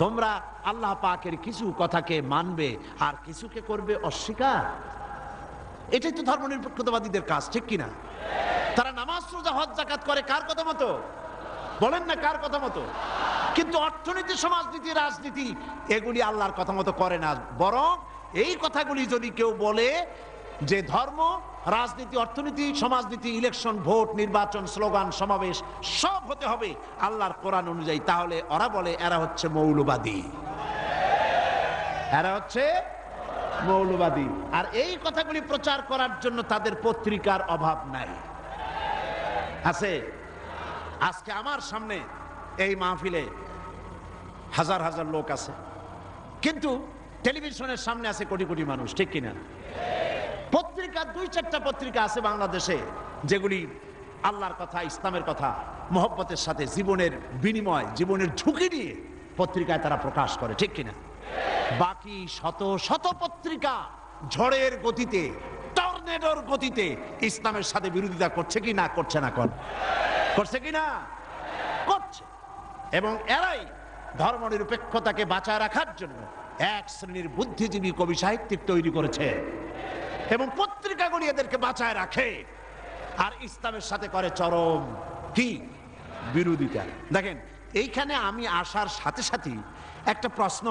তোমরা আল্লাহ পাকের কিছু কথাকে মানবে আর কিছুকে করবে অস্বীকার। এটাই তো ধর্মনিরপেক্ষতাবাদীদের কাজ, ঠিক কিনা? তারা নামাজ, রোজা, হজ, যাকাত করে কার কথা মতো? বলেন না কার কথা মতো? কিন্তু অর্থনীতি, সমাজনীতি, রাজনীতি এগুলি আল্লাহর কথা মতো করে না। বরং এই কথাগুলি যদি কেউ বলে যে ধর্ম, রাজনীতি, অর্থনীতি, সমাজনীতি, ইলেকশন, ভোট, নির্বাচন, স্লোগান, সমাবেশ সব হতে হবে আল্লাহর কোরআন অনুযায়ী। তাহলে ওরা বলে এরা হচ্ছে মৌলবাদী, এরা হচ্ছে মৌলবাদী। আর এই কথাগুলি প্রচার করার জন্য তাদের পত্রিকার অভাব নাই, আছে। আজকে আমার সামনে এই মাহফিলে হাজার হাজার লোক আছে, কিন্তু টেলিভিশনের সামনে আছে কোটি কোটি মানুষ, ঠিক কিনা? পত্রিকা, 2-4টা পত্রিকা আছে বাংলাদেশে যেগুলি আল্লাহর কথা, ইসলামের কথা মহব্বতের সাথে জীবনের বিনিময়, জীবনের ঝুঁকি নিয়ে পত্রিকায় তারা প্রকাশ করে, ঠিক কিনা? বাকি শত শত পত্রিকা ঝড়ের গতিতে, টর্নেডোর গতিতে ইসলামের সাথে বিরোধিতা করছে কি না করছে না, করছে কি না করছে। এবং এরাই ধর্মনিরপেক্ষতাকে বাঁচায় রাখার জন্য এক শ্রেণীর বুদ্ধিজীবী কবি সাহিত্যিক তৈরি করেছে এবং পত্রিকাগুলি এদেরকে বাঁচায় রাখে, আর ইসলামের সাথে করে চরম কি বিরোধিতা। দেখেন, এইখানে আমি আসার সাথে সাথেই একটা প্রশ্ন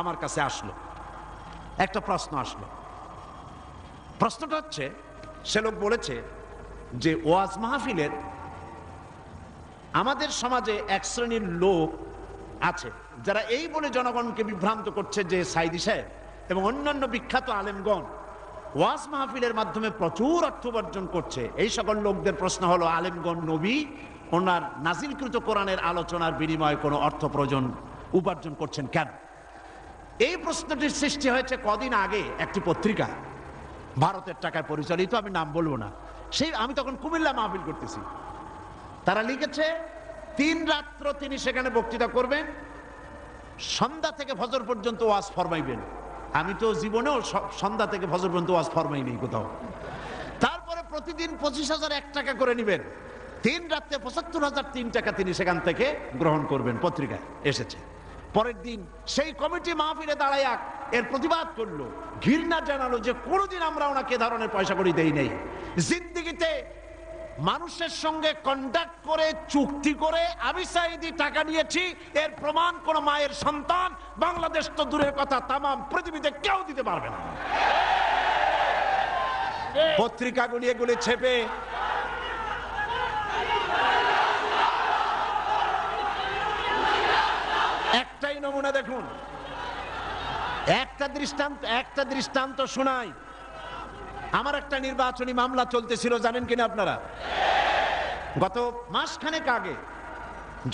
আমার কাছে আসলো, একটা প্রশ্ন আসলো। প্রশ্নটা হচ্ছে, সে লোক বলেছে যে ওয়াজ মাহফিলের আমাদের সমাজে এক শ্রেণীর লোক আছে যারা এই বলে জনগণকে বিভ্রান্ত করছে যে সাইদি সাহেব এবং অন্যান্য বিখ্যাত আলেমগণ ওয়াজ মাহফিলের মাধ্যমে প্রচুর অর্থ উপার্জন করছে। এই সকল লোকদের প্রশ্ন হলো, আলেমগণ নবী ওনার নাজিলকৃত কোরআনের আলোচনার বিনিময়ে কোনো অর্থ উপার্জন করছেন কেন? এই প্রশ্নটির সৃষ্টি হয়েছে কদিন আগে একটি পত্রিকা, ভারতের টাকায় পরিচালিত, আমি নাম বলবো না। আমি তখন কুমিল্লা মাহফিল করতেছি। তারা লিখেছে 3 রাত্র তিনি সেখানে বক্তৃতা করবেন, সন্ধ্যা থেকে ফজর পর্যন্ত ওয়াজ ফরমাইবেন। আমি তো জীবনেও সন্ধ্যা থেকে ফজর পর্যন্ত ওয়াজ ফরমাই নেই কোথাও। তারপরে প্রতিদিন 25,001 টাকা করে নেবেন, 3 রাত্রে 75,003 টাকা তিনি সেখান থেকে গ্রহণ করবেন। পত্রিকায় এসেছে। পরের দিন সেই কমিটি মাহফিলে দাঁড়াইয়া এর প্রতিবাদ করলো, ঘৃণা জানালো যে কোনোদিন আমরা ওনাকে ধরনের পয়সা করি দেই নেই। জিন্দিগিতে মানুষের সঙ্গে কন্ট্যাক্ট করে, চুক্তি করে আমি সাইদি টাকা নিয়েছি, এর প্রমাণ কোন মায়ের সন্তান, বাংলাদেশ তো দূরের কথা, তামাম পৃথিবীতে কেউ দিতে পারবে না। পত্রিকাগুলি এগুলি ছেপে একটাই নমুনা দেখুন, একটা দৃষ্টান্ত শোনাই। আমার একটা নির্বাচনী মামলা চলতেছিল, জানেন কিনা আপনারা? গত মাসখানেক আগে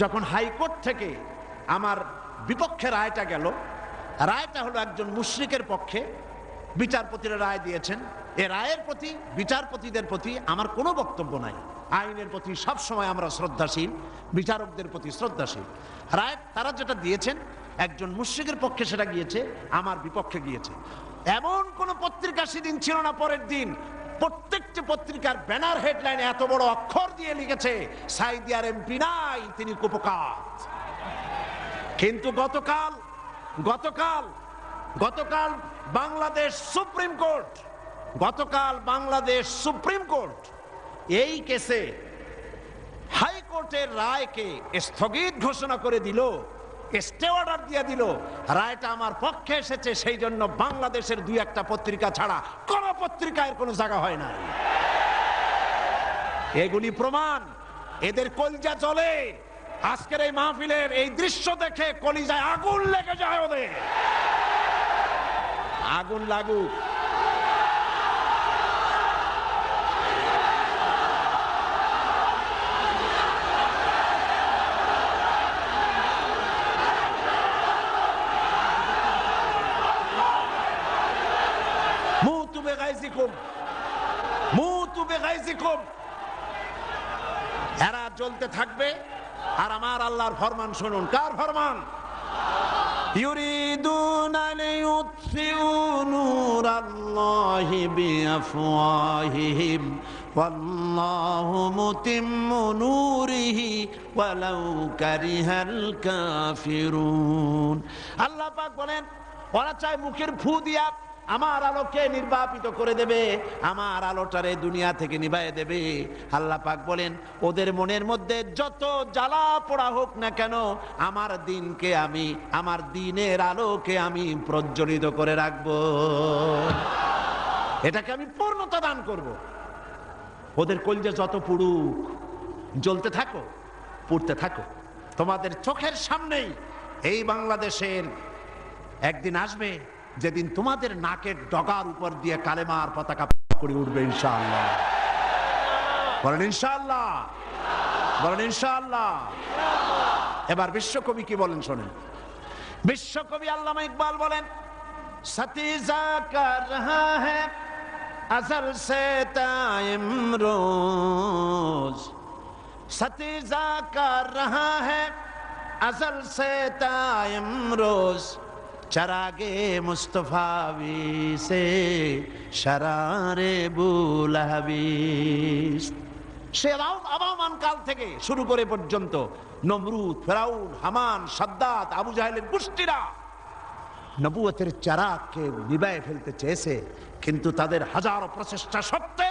যখন হাইকোর্ট থেকে আমার বিপক্ষে রায়টা গেল, রায়টা হলো একজন মুশরিকের পক্ষে, বিচারপতিরা রায় দিয়েছেন। এ রায়ের প্রতি, বিচারপতিদের প্রতি আমার কোনো বক্তব্য নাই। আইনের প্রতি সবসময় আমরা শ্রদ্ধাশীল, বিচারকদের প্রতি শ্রদ্ধাশীল। রায় তারা যেটা দিয়েছেন, একজন মুশরিকের পক্ষে সেটা গিয়েছে, আমার বিপক্ষে গিয়েছে। এমন কোন পত্রিকা সেদিন ছিল না। পরের দিন প্রত্যেকটি পত্রিকার ব্যানার হেডলাইনে এত বড় অক্ষর দিয়ে লিখেছে, সাইদি আর এমপি নাই, তিনি কুপকার। কিন্তু গতকাল বাংলাদেশ সুপ্রিম কোর্ট এই কেসে হাইকোর্টের রায়কে স্থগিত ঘোষণা করে দিল, স্টে অর্ডার দিয়ে দিল। রায়টা আমার পক্ষে এসেছে, সেই জন্য বাংলাদেশের 2-1টা পত্রিকা ছাড়া কোন পত্রিকায় কোনো জায়গা হয় না। এগুলি প্রমাণ, এদের কলিজা জ্বলে। আজকের এই মাহফিলের এই দৃশ্য দেখে কলিজায় আগুন লেগে যায় ওদের। আগুন লাগুক। এরা জ্বলতে থাকবে, আর আমার আল্লাহর ফরমান শুনুন। কার ফরমান? ইউরিদুনা লিইউতফিউ নূরাল্লাহি বিআফওয়াহিহিম ওয়াল্লাহু মুতিম্মু নূরিহি ওয়ালাউ কারিহাল কাফিরুন। আল্লাহ পাক বলেন, ওরা চায় মুখের ফু দিয়া আমার আলোকে নির্বাপিত করে দেবে, আমার আলোটারে দুনিয়া থেকে নিভায়ে দেবে। আল্লাহ পাক বলেন, ওদের মনের মধ্যে যত জ্বালা পোড়া হোক না কেন, আমার দিনকে আমি, আমার দিনের আলোকে আমি প্রজ্বলিত করে রাখবো। এটাকে আমি পূর্ণতা দান করব। ওদের কলজে যত পুড়ুক, জ্বলতে থাকো, পুড়তে থাকো। তোমাদের চোখের সামনেই এই বাংলাদেশের একদিন আসবে যেদিন তোমাদের নাকের ডগার উপর দিয়ে কালেমার পতাকা করে উঠবে ইনশাআল্লাহ। বলেন ইনশাআল্লাহ, বলেন ইনশাআল্লাহ। এবার বিশ্বকবি কি বলেন শোনেন। বিশ্বকবি আল্লামা ইকবাল বলেন, সতীজা কর রহা হ্যায় अज़ल से ताइम रोज, सतीजा कर रहा है अज़ल से ताइम रोज, चरागे मुस्तफावी से शरारे बुलहबीस। সে আবামান কাল থেকে শুরু করে পর্যন্ত নমরুদ, ফেরাউন, হামান, সাদ্দাত, আবু জাহেলের গোষ্ঠীরা নবুয়তের চারাগকে নিভায়ে ফেলতে চেয়েছে, কিন্তু তাদের হাজারো প্রচেষ্টা সত্ত্বে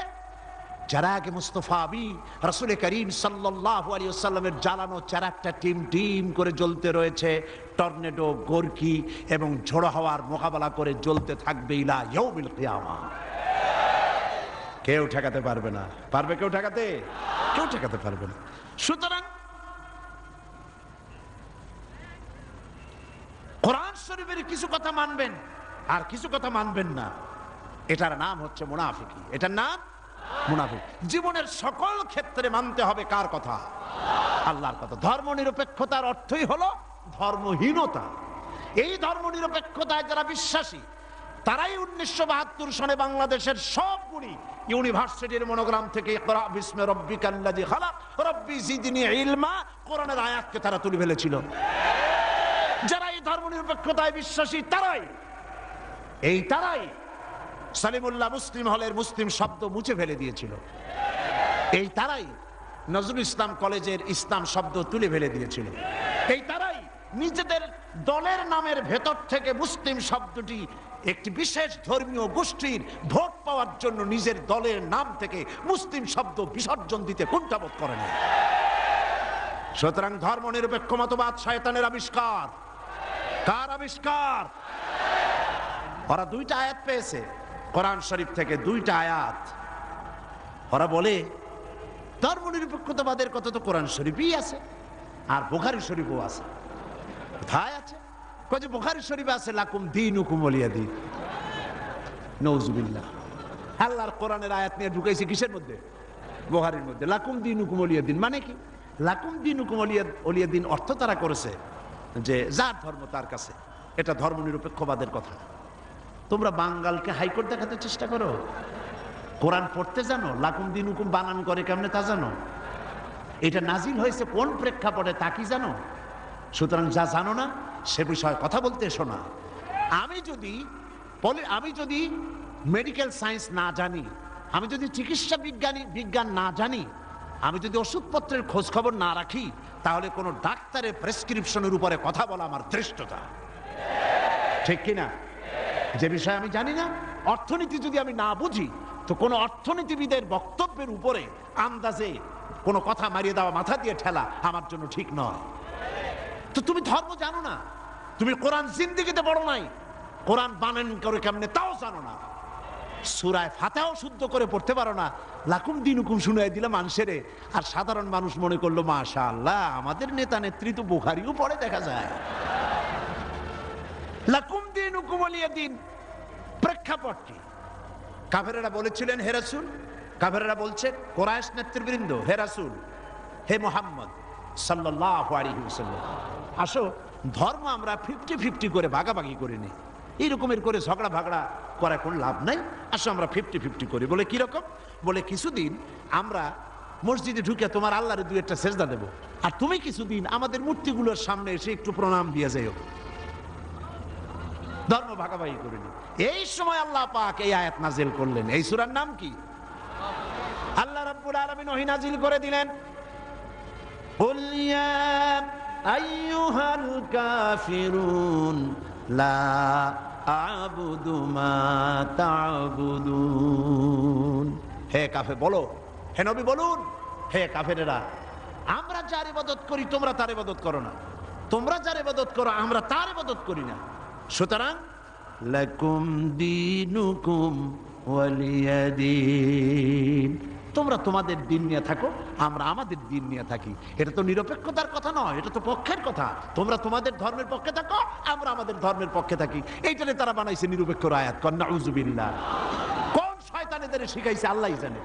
চারাগে মুস্তফাবি রাসূল করিম সাল্লাল্লাহু আলাইহি ওয়াসাল্লামের জ্বালানো চারাগটা টিম টিম করে জ্বলতে রয়েছে। টর্নেডো, গর্কি এবং ঝড়ো হাওয়ার মোকাবেলা করে জ্বলতে থাকবে ইলা ইয়াউমিল কিয়ামা। কেউ ঠেকাতে পারবে না। পারবে কেউ ঠেকাতে? কেউ ঠেকাতে পারবে না। সুতরাং কোরআন শরীফের কিছু কথা মানবেন আর কিছু কথা মানবেন না, এটার নাম হচ্ছে মুনাফিকি। এটার নাম মুনাফিক। জীবনের সকল ক্ষেত্রে মানতে হবে কার কথা? আল্লাহর কথা। ধর্ম নিরপেক্ষতার অর্থই হলো ধর্মহীনতা। এই ধর্ম নিরপেক্ষতায় যারা বিশ্বাসী তারাই 1972 সনে বাংলাদেশের সবগুলি ইউনিভার্সিটির মনোগ্রাম থেকে ইকরা বিস্মি রাব্বিকাল্লাযী খালাক রব্বি জিদনি ইলমা কোরআনের আয়াতকে তারা তুলে ফেলেছিল। যারা এই ধর্ম নিরপেক্ষতায় বিশ্বাসী তারাই সালিমুল্লাহ মুসলিম হলের মুসলিম শব্দ মুছে ফেলে দিয়েছিল। এই তারাই নজরুল ইসলাম কলেজের ইসলাম শব্দ তুলে ফেলে দিয়েছিল। এই তারাই নিজেদের দলের নামের ভেতর থেকে মুসলিম শব্দটি একটি বিশেষ ধর্মীয় গোষ্ঠীর ভোট পাওয়ার জন্য নিজের দলের নাম থেকে মুসলিম শব্দ বিসর্জন দিতে কুণ্ঠাবোধ করে না। সুতরাং ধর্ম নিরপেক্ষ মতবাদ শয়তানের আবিষ্কার। কার আবিষ্কার? ওরা দুইটা আয়াত পেয়েছে কোরআন শরীফ থেকে, দুইটা আয়াত। ওরা বলে ধর্ম নিরপেক্ষতাবাদের কথা তো কোরআন শরীফই আছে আর বুখারী শরীফও আছে। কোথায় আছে? কই যে বুখারী শরীফে আছে লাকুম দীনুকুম ওয়ালিয়া দীন। নাউযুবিল্লাহ। আল্লাহর কোরআনের আয়াত নিয়ে ঢুকাইছে কিসের মধ্যে? বুখারীর মধ্যে। লাকুম দীনুকুম ওয়ালিয়া দীন মানে কি? লাকুম দীনুকুম ওয়ালিয়া দীন অর্থ তারা করেছে যে যার ধর্ম তার কাছে। এটা ধর্ম নিরপেক্ষবাদের কথা। তোমরা বাঙ্গালকে হাইকোর্ট দেখাতে চেষ্টা করো। কোরআন পড়তে জানো? লাকুম দীনুকুম বানান করে কেমনে তা জানো? এটা নাজিল হয়েছে কোন প্রেক্ষাপটে তা কি জানো? সুতরাং যা জানো না সে বিষয়ে কথা বলতে এসো না। আমি যদি মেডিকেল সায়েন্স না জানি, আমি যদি চিকিৎসা বিজ্ঞান না জানি, আমি যদি ওষুধপত্রের খোঁজ খবর না রাখি, তাহলে কোনো ডাক্তারের প্রেসক্রিপশনের উপরে কথা বলা আমার ধৃষ্টতা। ঠিক কিনা? যে বিষয় আমি জানি না, অর্থনীতি যদি আমি না বুঝি, তো কোনো অর্থনীতিবিদের বক্তব্যের উপরে আন্দাজে কোনো কথা মারিয়ে দেওয়া, মাথা দিয়ে ঠেলা আমার জন্য ঠিক নয়। তো তুমি ধর্ম জানো না, তুমি কোরআন জিন্দেগিতে পড়ো নাই, কোরআন বানান করে কেমনে তাও জানো না, সূরা ফাতিহাও শুদ্ধ করে পড়তে পারো না, লাকুম দীনুকুম শুনাই দিলাম মানুষেরে, আর সাধারণ মানুষ মনে করলো মাশাআল্লাহ আমাদের নেতা নেত্রী তো বুখারীও পড়ে দেখা যায়। লাকুম দীনুকুম ওয়ালিয়া দীন প্রেক্ষাপট কি? কাফেরেরা বলেছিলেন হে রাসূল, কাফেরেরা বলছে কুরাইশ নেতৃবৃন্দ, হে রাসূল, হে মুহাম্মদ সাল্লাল্লাহু আলাইহি ওয়াসাল্লাম, আসো ধর্ম আমরা 50-50 করে ভাগাভাগি করে নিই। এইরকমের করে ঝগড়া ভাগড়া করা কোনো লাভ নাই, আসো আমরা 50-50 করি। বলে কিরকম? বলে কিছুদিন আমরা মসজিদে ঢুকে তোমার আল্লাহরে দুই একটা সেজদা দেব, আর তুমি কিছুদিন আমাদের মূর্তিগুলোর সামনে এসে একটু প্রণাম দিয়ে যাইও। ধর্ম ভাগাভাগি করে নি। এই সময় আল্লাহ পাক এই আয়াত নাজিল করলেন। এই সূরার নাম কি? আল্লাহ রাব্বুল আলামিন ওহী নাজিল করে দিলেন, কুল ইয়া আইয়ুহাল কাফিরুন লা আ'বুদু মা তা'বুদুন। হে কাফের বলো, হে নবী বলুন, হে কাফেরেরা, আমরা যার ইবাদত করি তোমরা তার ইবাদত করো না, তোমরা যার ইবাদত করো আমরা তার ইবাদত করি না। সুতরাং লাকুম দীনুকুম ওয়ালিয়া দীন। তোমরা তোমাদের দিন নিয়ে থাকো, আমরা আমাদের দিন নিয়ে থাকি। এটা তো নিরপেক্ষতার কথা নয়, এটা তো পক্ষের কথা। তোমরা তোমাদের ধর্মের পক্ষে থাকো, আমরা আমাদের ধর্মের পক্ষে থাকি। এইটারে তারা বানাইছে নিরপেক্ষর আয়াত। নাউযুবিল্লাহ। কোন শয়তান এদের শিখাইছে আল্লাহই জানে।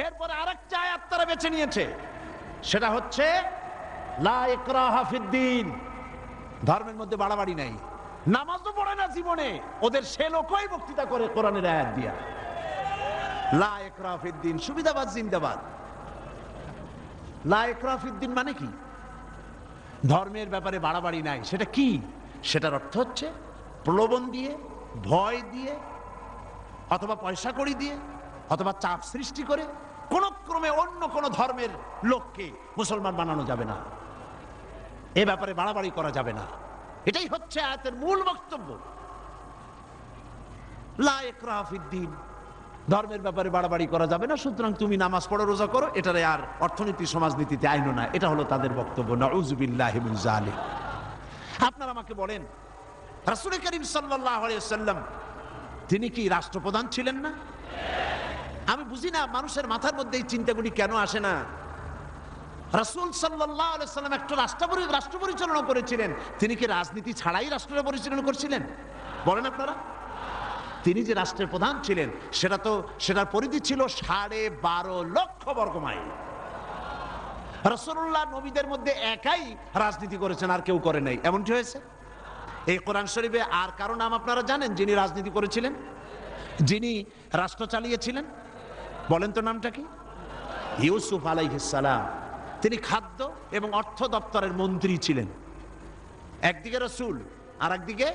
এরপরে আরেকটা আয়াত তারা বেছে নিয়েছে, সেটা হচ্ছে লা ইকরাহা ফিদ্দীন। ধর্মের মধ্যে বাড়াবাড়ি নাই। নামাজও পড়ে না জীবনে, ওদের সে লোকই বক্তৃতা করে কোরআনের আয়াত দিয়া। লা ইকরাহা ফিদ্দীন, সুবিধাবাদ জিন্দাবাদ। লা ইকরাহা ফিদ্দীন মানে কি? ধর্মের ব্যাপারে বাড়াবাড়ি নাই। সেটা কি? সেটার অর্থ হচ্ছে প্রলোভন দিয়ে, ভয় দিয়ে, অথবা পয়সা কড়ি দিয়ে, অথবা চাপ সৃষ্টি করে কোন ক্রমে অন্য কোন ধর্মের লোককে মুসলমান বানানো যাবে না। এ ব্যাপারে বাড়াবাড়ি করা যাবে না। এটাই হচ্ছে আয়াতের মূল বক্তব্য। লা ইকরাহা ফিদ্দীন, ধর্মের ব্যাপারে বাড়াবাড়ি করা যাবে না, সুতরাং তুমি নামাজ পড়ো, রোজা করো, এটারে আর অর্থনীতি সমাজনীতিতে আইনো না। এটা হলো তাদের বক্তব্য। নাউযুবিল্লাহি মিন যালিক। আপনারা আমাকে বলেন, রাসূল করিম সাল্লাল্লাহু আলাইহি ওয়াসাল্লাম তিনি কি রাষ্ট্রপ্রধান ছিলেন না? আমি বুঝি না মানুষের মাথার মধ্যে এই চিন্তাগুলি কেন আসে না। রাসূল সাল্লাল্লাহু আলাইহি ওয়াসাল্লাম একটা রাষ্ট্র পরিচালনা করেছিলেন। তিনি কি রাজনীতি ছাড়াই রাষ্ট্র পরিচালনা করছিলেন? বলেন আপনারা। তিনি যে রাষ্ট্রের প্রধান ছিলেন, সেটার পরিধি ছিল 12.5 লক্ষ বর্গ মাইল। রাসূলুল্লাহ নবীদের মধ্যে একাই রাজনীতি করেছেন, আর কেউ করে নাই। এমনটি হয়েছে? এই কোরআন শরীফে আর কারো নাম আপনারা জানেন যিনি রাজনীতি করেছিলেন, যিনি রাষ্ট্র চালিয়েছিলেন? বলেন তো নামটা কি? ইউসুফ আলাইহিস সালাম। তিনি খাদ্য এবং অর্থ দপ্তরের মন্ত্রী ছিলেন। একদিকে রাসূল, আর একদিকে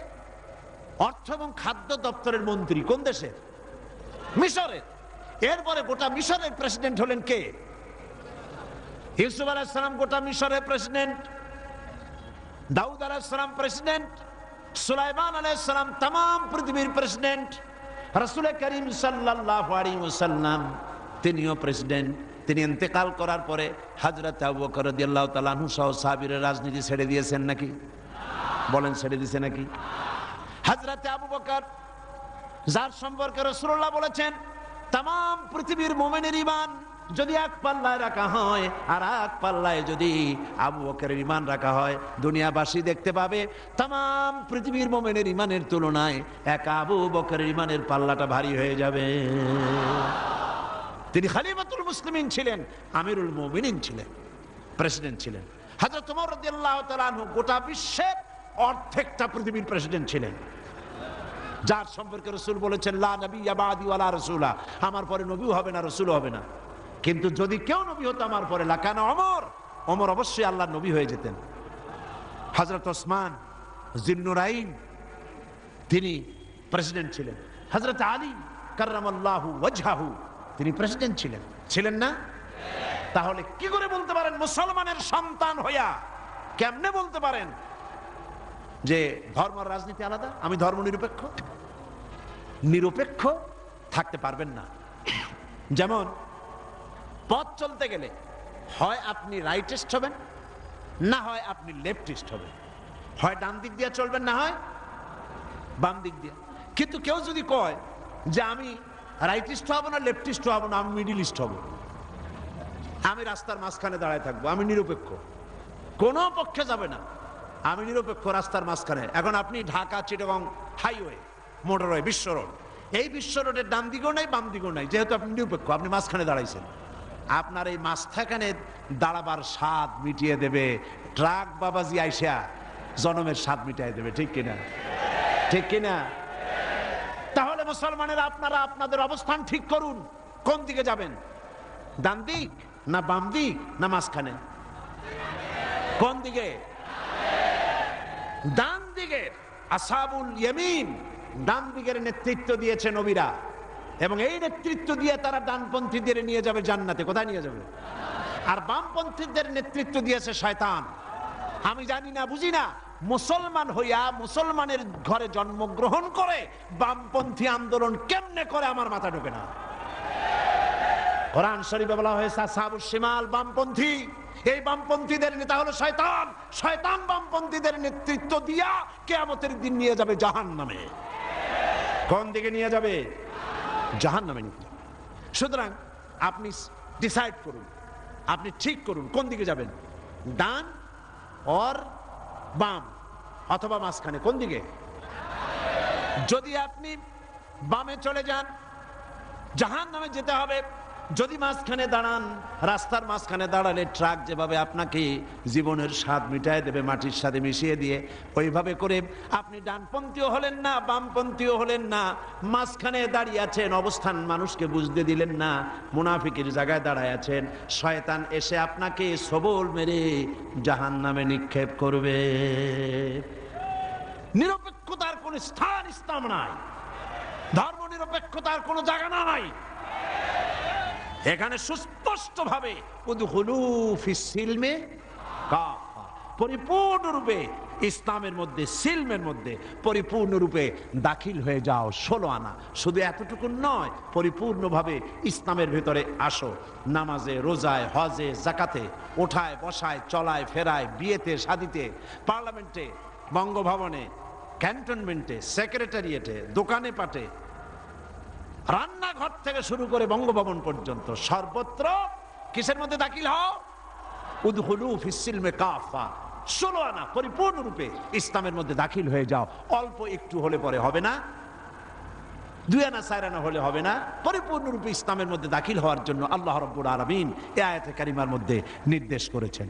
অর্থ এবং খাদ্য দপ্তরের মন্ত্রী। কোন দেশের? মিশরের। এরপরে গোটা মিশরের প্রেসিডেন্ট হলেন কে? ইউসুফ আলাইহিস সালাম গোটা মিশরের প্রেসিডেন্ট, দাউদ আলাইহিস সালাম প্রেসিডেন্ট, সুলাইমান আলাইহিস সালাম तमाम পৃথিবীর প্রেসিডেন্ট, রাসূল করিম সাল্লাল্লাহু আলাইহি ওয়াসাল্লাম তিনিও প্রেসিডেন্ট। তিনি ইন্তেকাল করার পরে হযরত আবু বকর রাদিয়াল্লাহু তাআলা আনহু সহ সাহাবীরা রাজনীতি ছেড়ে দিয়েছেন নাকি? বলেন, ছেড়ে দিয়েছে নাকি? হযরত আবু বকর, যার সম্পর্কে রাসূলুল্লাহ বলেছেন तमाम পৃথিবীর মুমিনের ঈমান যদি এক পাল্লায় রাখা হয়, আর এক পাল্লায় যদি আবু বকরের ঈমান রাখা হয়, দুনিয়াবাসী দেখতে পাবে तमाम পৃথিবীর মুমিনের ঈমানের তুলনায় এক আবু বকরের ঈমানের পাল্লাটা ভারী হয়ে যাবে। তিনি খলিফাতুল মুসলিমিন ছিলেন, আমিরুল মুমিনিন ছিলেন, প্রেসিডেন্ট ছিলেন। হযরত ওমর রাদিয়াল্লাহু তাআলা আনহু গোটা বিশ্বের অর্ধেকটা পৃথিবীর প্রেসিডেন্ট ছিলেন, যার সম্পর্কে রাসূল বলেছেন লা নাবিয়্যা বা'দি ওয়ালা রাসূলা, আমার পরে নবীও হবে না, রাসূলও হবে না। কিন্তু যদি কেউ নবী হতো আমার পরে, লাকানা ওমর, ওমর অবশ্যই আল্লাহর নবী হয়ে যেতেন। হযরত ওসমান যিন্নুরাইন তিনি প্রেসিডেন্ট ছিলেন। হযরত আলী কাররামাল্লাহু ওয়াজহাহু তিনি প্রেসিডেন্ট ছিলেন, ছিলেন না? তাহলে কি করে বলতে পারেন মুসলমানের সন্তান হইয়া, কেমনে বলতে পারেন যে ধর্ম আর রাজনীতি আলাদা? আমি ধর্ম নিরপেক্ষ। নিরপেক্ষ থাকতে পারবেন না। যেমন পথ চলতে গেলে হয় আপনি রাইটিস্ট হবেন, না হয় আপনি লেফটিস্ট হবেন। হয় ডান দিক দিয়ে চলবেন, না হয় বাম দিক দিয়ে। কিন্তু কেউ যদি কয় যে আমি রাইটিস্ট হব না, লেফটিস্ট হব না, আমি মিডিলিস্ট হব, আমি রাস্তার মাঝখানে দাঁড়ায় থাকবো, আমি নিরপেক্ষ, কোনো পক্ষে যাবে না, আমি নিরপেক্ষ রাস্তার মাঝখানে। এখন আপনি ঢাকা চিটাগং হাইওয়ে, মোটরওয়ে, বিশ্ব রোড, এই বিশ্ব রোডের ডান দিকেও নাই, বাম দিকেও নাই, যেহেতু আপনি নিরপেক্ষ, আপনি মাঝখানে দাঁড়াইছেন। আপনার এই মাঝখানে দাঁড়াবার স্বাদ মিটিয়ে দেবে ট্রাক বাবাজি আইসা, জনমের স্বাদ মিটিয়ে দেবে। ঠিক কিনা? ঠিক কিনা? তাহলে মুসলমানের আপনারা আপনাদের অবস্থান ঠিক করুন, কোন দিকে যাবেন? ডান দিক না বাম দিক না মাঝখানে? কোন দিকে? ডান দিকে। আসহাবুল ইয়ামিন, ডান দিকের নেতৃত্ব দিয়েছে নবীরা, এবং এই নেতৃত্ব দিয়ে তারা ডানপন্থীদের নিয়ে যাবে জান্নাতে। কোথায় নিয়ে যাবে? আর বামপন্থীদের নেতৃত্ব দিয়েছে শয়তান। আমি জানি না, বুঝি না, মুসলমান হইয়া মুসলমানের ঘরে জন্মগ্রহণ করে বামপন্থী আন্দোলন কেমনে করে আমার মাথা ঢোকে না। কোরআন শরীফে বলা হয়েছে আসহাবুশ শিমাল, বামপন্থী। এই বামপন্থীদের নেতা হলো শয়তান। শয়তান বামপন্থীদের নেতৃত্ব দিয়া কিয়ামতের দিন নিয়ে যাবে জাহান্নামে। কোন দিকে নিয়ে যাবে? জাহান্নামে নিয়ে যাবে। সুতরাং আপনি ডিসাইড করুন, আপনি ঠিক করুন কোন দিকে যাবেন, ডান অর বাম, অথবা মাঝখানে, কোন দিকে? যদি আপনি বামে চলে যান জাহান্নামে যেতে হবে। যদি মাঝখানে দাঁড়ান, রাস্তার মাঝখানে দাঁড়ালে ট্রাক যেভাবে আপনাকে জীবনের স্বাদ মিটায় দেবে মাটির সাথে মিশিয়ে দিয়ে, ওইভাবে করে আপনি ডানপন্থীও হলেন না, বামপন্থীও হলেন না, মাঝখানে দাঁড়িয়ে আছেন, অবস্থান মানুষকে বুঝতে দিলেন না, মুনাফিকের জায়গায় দাঁড়ায় আছেন। শয়তান এসে আপনাকে সবল মেরে জাহান্নামে নিক্ষেপ করবে। নিরপেক্ষতার কোন স্থান ইসলাম নাই, ধর্ম নিরপেক্ষতার কোন জায়গা নাই। এখানে সুস্পষ্ট ভাবে উদখুলু ফিস সিলমে কাফা, পরিপূর্ণরূপে ইসলামের মধ্যে, সিলমের মধ্যে পরিপূর্ণরূপে দাখিল হয়ে যাও। 16 আনা। শুধু এতটুকু নয়, পরিপূর্ণভাবে ইসলামের ভেতরে আসো। নামাজে, রোজায়, হজে, জাকাতে, ওঠায় বসায়, চলায় ফেরায়, বিয়েতে, শাদিতে, পার্লামেন্টে, বঙ্গভবনে, ক্যান্টনমেন্টে, সেক্রেটারিয়েটে, দোকানে পাটে, রান্নাঘর থেকে শুরু করে বঙ্গভবন পর্যন্ত সর্বত্র কিসের মধ্যে দাখিল হও? উদখুলু ফিস সিলমে কাফা। 16 আনা পরিপূর্ণরূপে ইসলামের মধ্যে দাখিল হয়ে যাও। অল্প একটু হলে পরে হবে না, 2 আনা 4 আনা হলে হবে না। পরিপূর্ণরূপে ইসলামের মধ্যে দাখিল হওয়ার জন্য আল্লাহ রাব্বুল আলামিন এই আয়াতে কারিমার মধ্যে নির্দেশ করেছেন।